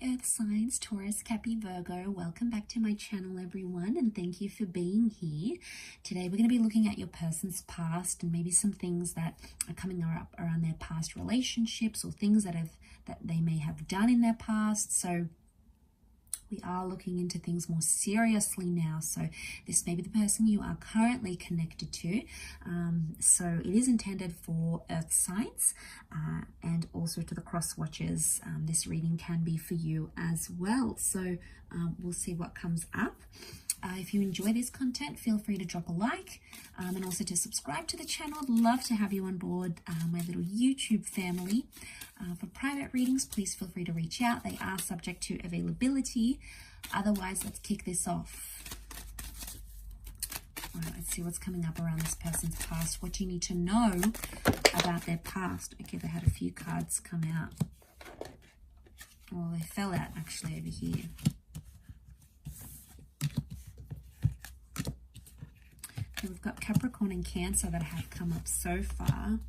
Earth signs, Taurus, Cappy, Virgo. Welcome back to my channel, everyone, and thank you for being here. Today we're going to be looking at your person's past and maybe some things that are coming up around their past relationships or things that they may have done in their past. So we are looking into things more seriously now. So this may be the person you are currently connected to. So it is intended for Earth signs and also to the cross watchers. This reading can be for you as well. So we'll see what comes up. If you enjoy this content, feel free to drop a like and also to subscribe to the channel. I'd love to have you on board my little YouTube family. For private readings, please feel free to reach out. They are subject to availability. Otherwise, let's kick this off. All right, let's see what's coming up around this person's past. What you need to know about their past. Okay, they had a few cards come out. Well, they fell out actually over here. Okay, we've got Capricorn and Cancer that have come up so far.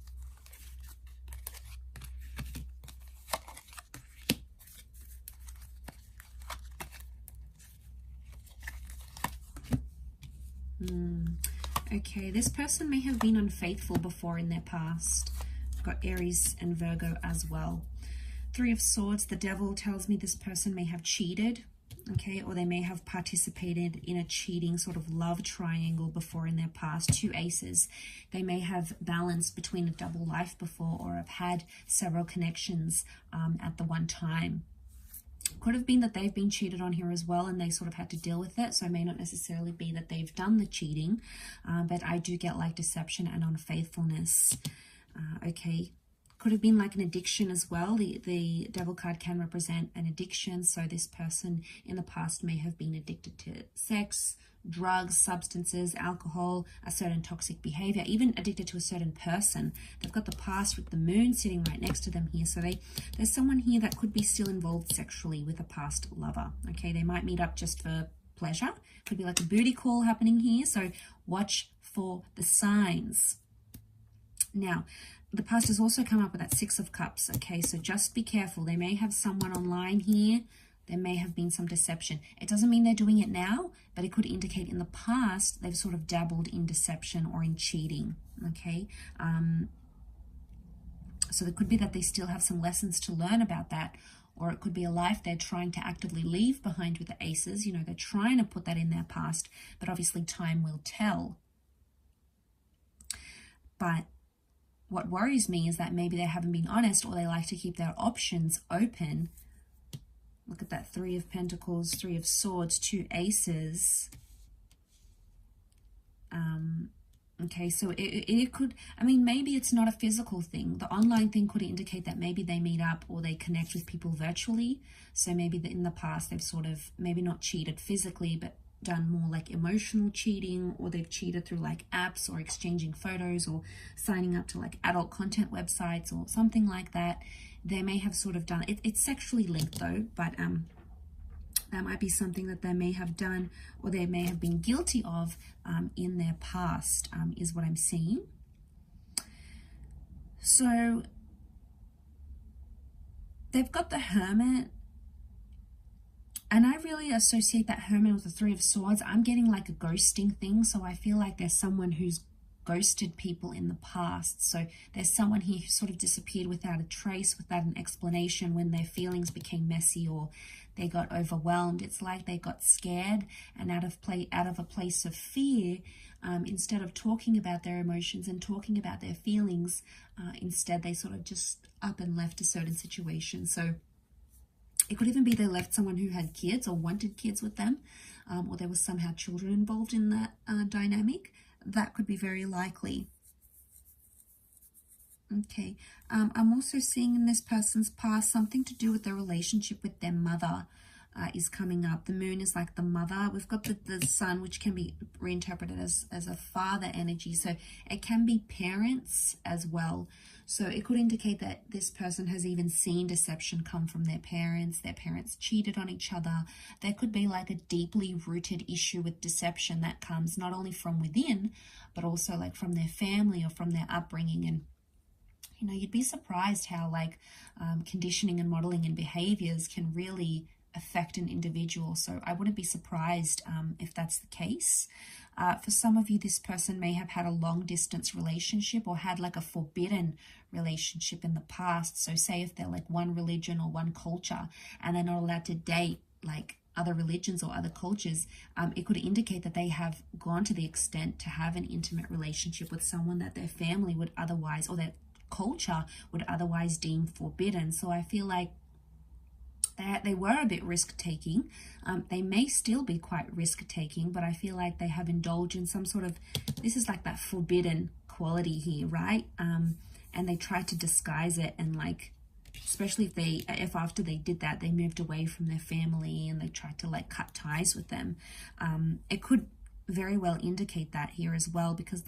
Okay, this person may have been unfaithful before in their past. We've got Aries and Virgo as well. Three of Swords, the Devil tells me this person may have cheated, okay, or they may have participated in a cheating sort of love triangle before in their past. Two Aces, they may have balanced between a double life before or have had several connections at the one time. Could have been that they've been cheated on here as well and they sort of had to deal with it. So it may not necessarily be that they've done the cheating, but I do get like deception and unfaithfulness. Okay, could have been like an addiction as well. The Devil card can represent an addiction. So this person in the past may have been addicted to sex, drugs, substances, alcohol, a certain toxic behavior, even addicted to a certain person. They've got the past with the moon sitting right next to them here. So there's someone here that could be still involved sexually with a past lover. Okay, they might meet up just for pleasure. Could be like a booty call happening here. So watch for the signs. Now, the past has also come up with that Six of Cups. Okay, so just be careful. They may have someone online here. There may have been some deception. It doesn't mean they're doing it now, but it could indicate in the past they've sort of dabbled in deception or in cheating, okay? So it could be that they still have some lessons to learn about that, or it could be a life they're trying to actively leave behind with the Aces. You know, they're trying to put that in their past, but obviously time will tell. But what worries me is that maybe they haven't been honest or they like to keep their options open. Look at that, Three of Pentacles, Three of Swords, Two Aces. Okay, so it could, I mean, maybe it's not a physical thing. The online thing could indicate that maybe they meet up or they connect with people virtually. So maybe in the past they've sort of maybe not cheated physically, but done more like emotional cheating, or they've cheated through like apps or exchanging photos or signing up to like adult content websites or something like that. They may have sort of done it. It's sexually linked though, but that might be something that they may have done or they may have been guilty of in their past, is what I'm seeing. So they've got the Hermit, and I really associate that Hermit with the Three of Swords. I'm getting like a ghosting thing, so I feel like there's someone who's ghosted people in the past. So there's someone here who sort of disappeared without a trace, without an explanation when their feelings became messy or they got overwhelmed. It's like they got scared and out of a place of fear, instead of talking about their emotions and talking about their feelings, instead they sort of just up and left a certain situation. So it could even be they left someone who had kids or wanted kids with them, or there was somehow children involved in that dynamic. That could be very likely. Okay, I'm also seeing in this person's past something to do with their relationship with their mother is coming up. The moon is like the mother. We've got the sun, which can be reinterpreted as a father energy. So it can be parents as well. So it could indicate that this person has even seen deception come from their parents. Their parents cheated on each other. There could be like a deeply rooted issue with deception that comes not only from within, but also like from their family or from their upbringing. And You know, you'd be surprised how like conditioning and modeling and behaviors can really affect an individual. So I wouldn't be surprised if that's the case. For some of you, this person may have had a long distance relationship or had like a forbidden relationship in the past. So say if they're like one religion or one culture and they're not allowed to date like other religions or other cultures, it could indicate that they have gone to the extent to have an intimate relationship with someone that their family would otherwise, or their culture would otherwise deem forbidden. So I feel like they were a bit risk-taking. They may still be quite risk-taking, but I feel like they have indulged in some sort of, this is like that forbidden quality here, right? And they tried to disguise it, and like, especially if after they did that, they moved away from their family and they tried to like cut ties with them. It could very well indicate that here as well, because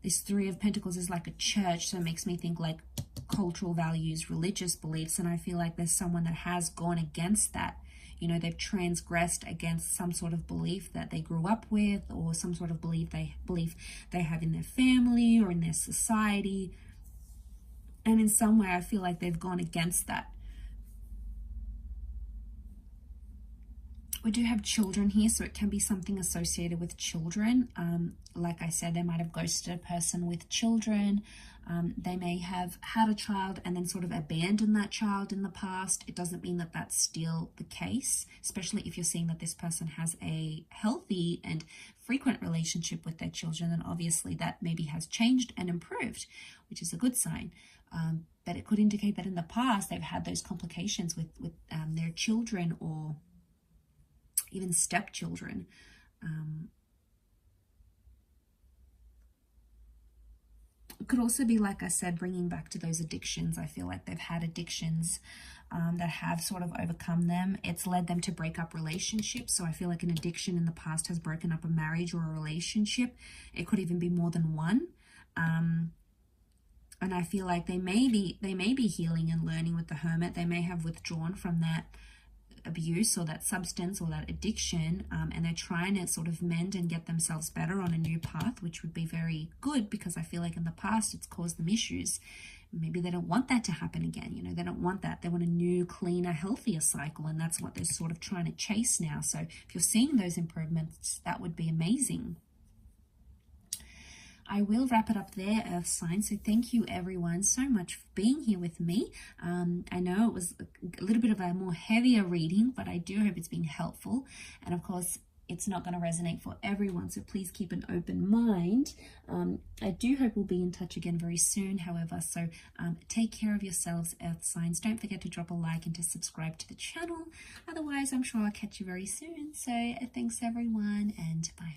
this Three of Pentacles is like a church, so it makes me think like cultural values, religious beliefs, and I feel like there's someone that has gone against that. You know, they've transgressed against some sort of belief that they grew up with, or some sort of belief they have in their family or in their society. And in some way, I feel like they've gone against that. We do have children here, so it can be something associated with children. Like I said, they might have ghosted a person with children. They may have had a child and then sort of abandoned that child in the past. It doesn't mean that that's still the case, especially if you're seeing that this person has a healthy and frequent relationship with their children, then obviously that maybe has changed and improved, which is a good sign. But it could indicate that in the past they've had those complications with their children, or even stepchildren. It could also be, like I said, bringing back to those addictions. I feel like they've had addictions that have sort of overcome them. It's led them to break up relationships. So I feel like an addiction in the past has broken up a marriage or a relationship. It could even be more than one. And I feel like they may be healing and learning with the Hermit. They may have withdrawn from that abuse or that substance or that addiction, and they're trying to sort of mend and get themselves better on a new path, which would be very good, because I feel like in the past it's caused them issues. Maybe they don't want that to happen again. You know, they don't want that. They want a new, cleaner, healthier cycle, and that's what they're sort of trying to chase now. So if you're seeing those improvements, that would be amazing. I will wrap it up there, Earth signs. So thank you everyone so much for being here with me. I know it was a little bit of a more heavier reading, but I do hope it's been helpful. And of course, it's not going to resonate for everyone, so please keep an open mind. I do hope we'll be in touch again very soon, however, so take care of yourselves, Earth signs. Don't forget to drop a like and to subscribe to the channel. Otherwise, I'm sure I'll catch you very soon. So thanks everyone, and bye.